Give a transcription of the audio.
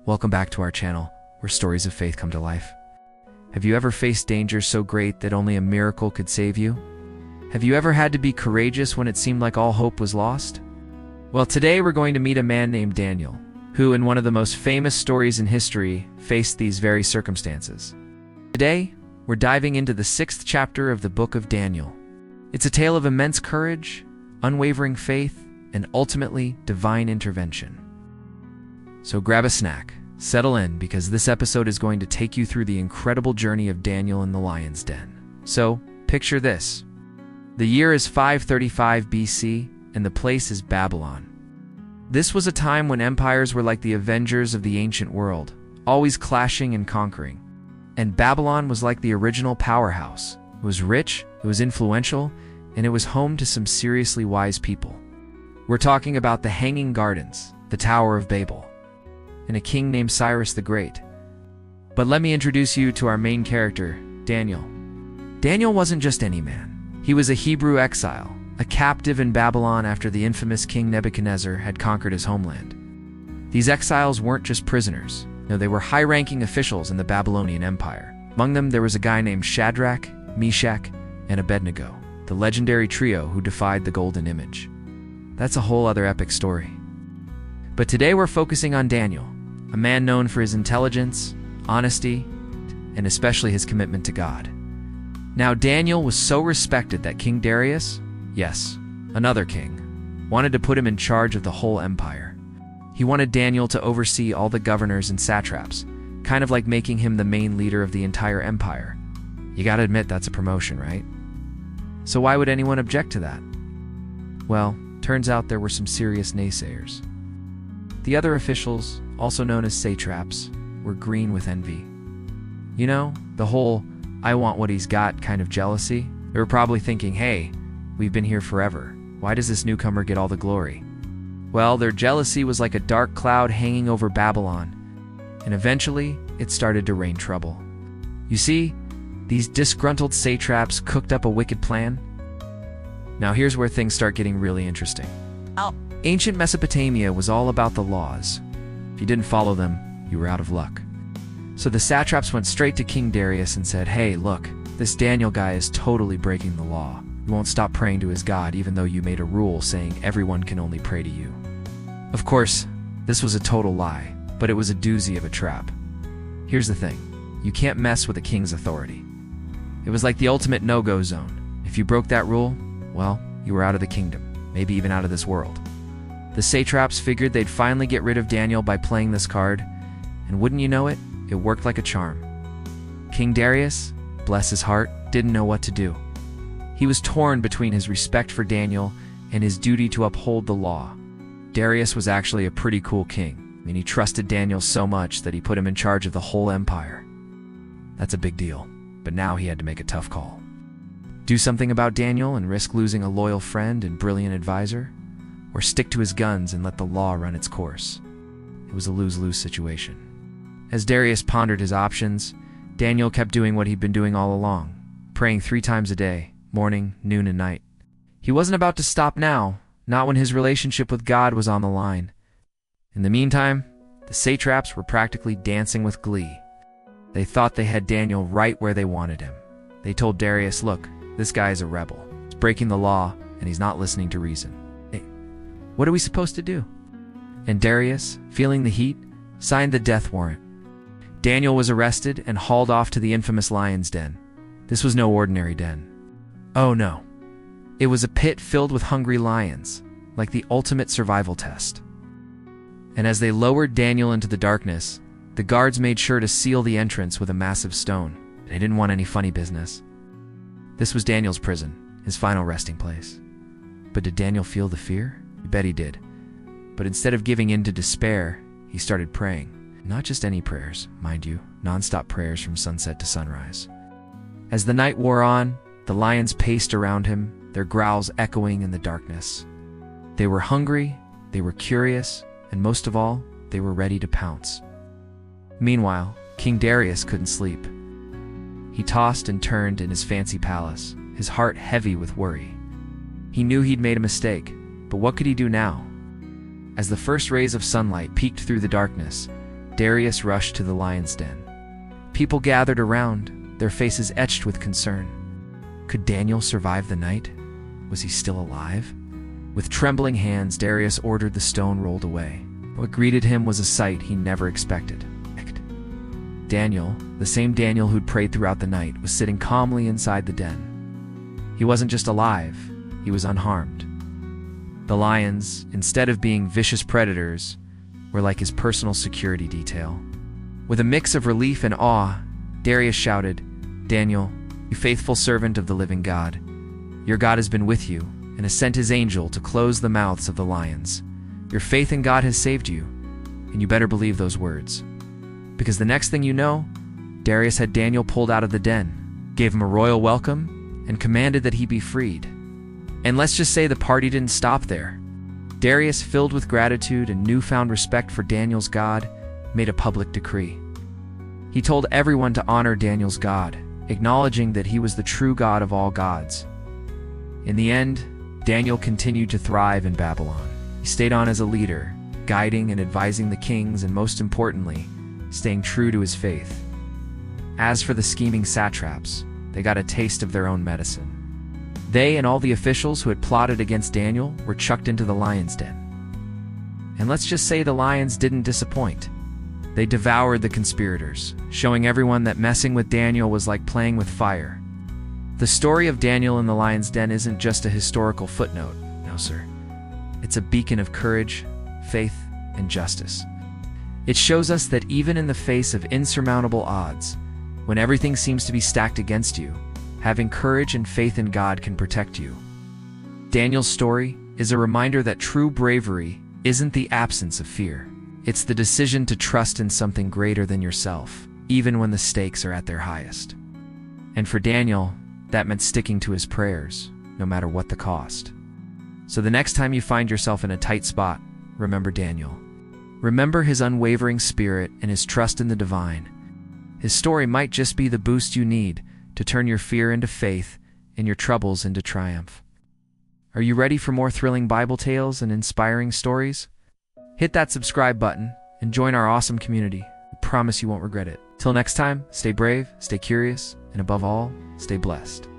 Welcome back to our channel, where stories of faith come to life. Have you ever faced danger so great that only a miracle could save you? Have you ever had to be courageous when it seemed like all hope was lost? Well, today we're going to meet a man named Daniel, who in one of the most famous stories in history faced these very circumstances. Today, we're diving into the 6th chapter of the book of Daniel. It's a tale of immense courage, unwavering faith, and ultimately divine intervention. So grab a snack, settle in, because this episode is going to take you through the incredible journey of Daniel in the lion's den. So, picture this. The year is 535 BC, and the place is Babylon. This was a time when empires were like the Avengers of the ancient world, always clashing and conquering. And Babylon was like the original powerhouse. It was rich, it was influential, and it was home to some seriously wise people. We're talking about the Hanging Gardens, the Tower of Babel, and a king named Cyrus the Great. But let me introduce you to our main character, Daniel. Daniel wasn't just any man. He was a Hebrew exile, a captive in Babylon after the infamous King Nebuchadnezzar had conquered his homeland. These exiles weren't just prisoners. No, they were high-ranking officials in the Babylonian Empire. Among them, there was a guy named Shadrach, Meshach, and Abednego, the legendary trio who defied the golden image. That's a whole other epic story. But today we're focusing on Daniel, a man known for his intelligence, honesty, and especially his commitment to God. Now, Daniel was so respected that King Darius, yes, another king, wanted to put him in charge of the whole empire. He wanted Daniel to oversee all the governors and satraps, kind of like making him the main leader of the entire empire. You gotta admit that's a promotion, right? So why would anyone object to that? Well, turns out there were some serious naysayers. The other officials, also known as satraps, were green with envy. You know, the whole "I want what he's got" kind of jealousy. They were probably thinking, hey, we've been here forever. Why does this newcomer get all the glory? Well, their jealousy was like a dark cloud hanging over Babylon, and eventually it started to rain trouble. You see, these disgruntled satraps cooked up a wicked plan. Now here's where things start getting really interesting. Ancient Mesopotamia was all about the laws. If you didn't follow them, you were out of luck. So the satraps went straight to King Darius and said, hey, look, this Daniel guy is totally breaking the law. He won't stop praying to his God even though you made a rule saying everyone can only pray to you. Of course, this was a total lie, but it was a doozy of a trap. Here's the thing. You can't mess with a king's authority. It was like the ultimate no-go zone. If you broke that rule, well, you were out of the kingdom, maybe even out of this world. The satraps figured they'd finally get rid of Daniel by playing this card, and wouldn't you know it, it worked like a charm. King Darius, bless his heart, didn't know what to do. He was torn between his respect for Daniel and his duty to uphold the law. Darius was actually a pretty cool king. I mean, he trusted Daniel so much that he put him in charge of the whole empire. That's a big deal, but now he had to make a tough call. Do something about Daniel and risk losing a loyal friend and brilliant advisor, or stick to his guns and let the law run its course. It was a lose-lose situation. As Darius pondered his options, Daniel kept doing what he'd been doing all along, praying 3 times a day, morning, noon, and night. He wasn't about to stop now, not when his relationship with God was on the line. In the meantime, the satraps were practically dancing with glee. They thought they had Daniel right where they wanted him. They told Darius, look, this guy is a rebel. He's breaking the law, and he's not listening to reason. Hey, what are we supposed to do? And Darius, feeling the heat, signed the death warrant. Daniel was arrested and hauled off to the infamous lion's den. This was no ordinary den. Oh no. It was a pit filled with hungry lions, like the ultimate survival test. And as they lowered Daniel into the darkness, the guards made sure to seal the entrance with a massive stone. They didn't want any funny business. This was Daniel's prison, his final resting place. But did Daniel feel the fear? You bet he did. But instead of giving in to despair, he started praying. Not just any prayers, mind you, non-stop prayers from sunset to sunrise. As the night wore on, the lions paced around him, their growls echoing in the darkness. They were hungry, they were curious, and most of all, they were ready to pounce. Meanwhile, King Darius couldn't sleep. He tossed and turned in his fancy palace, his heart heavy with worry. He knew he'd made a mistake, but what could he do now? As the first rays of sunlight peeked through the darkness, Darius rushed to the lion's den. People gathered around, their faces etched with concern. Could Daniel survive the night? Was he still alive? With trembling hands, Darius ordered the stone rolled away. What greeted him was a sight he never expected. Daniel, the same Daniel who'd prayed throughout the night, was sitting calmly inside the den. He wasn't just alive, he was unharmed. The lions, instead of being vicious predators, were like his personal security detail. With a mix of relief and awe, Darius shouted, "Daniel, you faithful servant of the living God, your God has been with you and has sent his angel to close the mouths of the lions. Your faith in God has saved you, and you better believe those words." Because the next thing you know, Darius had Daniel pulled out of the den, gave him a royal welcome, and commanded that he be freed. And let's just say the party didn't stop there. Darius, filled with gratitude and newfound respect for Daniel's God, made a public decree. He told everyone to honor Daniel's God, acknowledging that he was the true God of all gods. In the end, Daniel continued to thrive in Babylon. He stayed on as a leader, guiding and advising the kings, and most importantly, staying true to his faith. As for the scheming satraps, they got a taste of their own medicine. They and all the officials who had plotted against Daniel were chucked into the lion's den. And let's just say the lions didn't disappoint. They devoured the conspirators, showing everyone that messing with Daniel was like playing with fire. The story of Daniel in the lion's den isn't just a historical footnote, no sir. It's a beacon of courage, faith, and justice. It shows us that even in the face of insurmountable odds, when everything seems to be stacked against you, having courage and faith in God can protect you. Daniel's story is a reminder that true bravery isn't the absence of fear. It's the decision to trust in something greater than yourself, even when the stakes are at their highest. And for Daniel, that meant sticking to his prayers, no matter what the cost. So the next time you find yourself in a tight spot, remember Daniel. Remember his unwavering spirit and his trust in the divine. His story might just be the boost you need to turn your fear into faith and your troubles into triumph. Are you ready for more thrilling Bible tales and inspiring stories? Hit that subscribe button and join our awesome community. I promise you won't regret it. Till next time, stay brave, stay curious, and above all, stay blessed.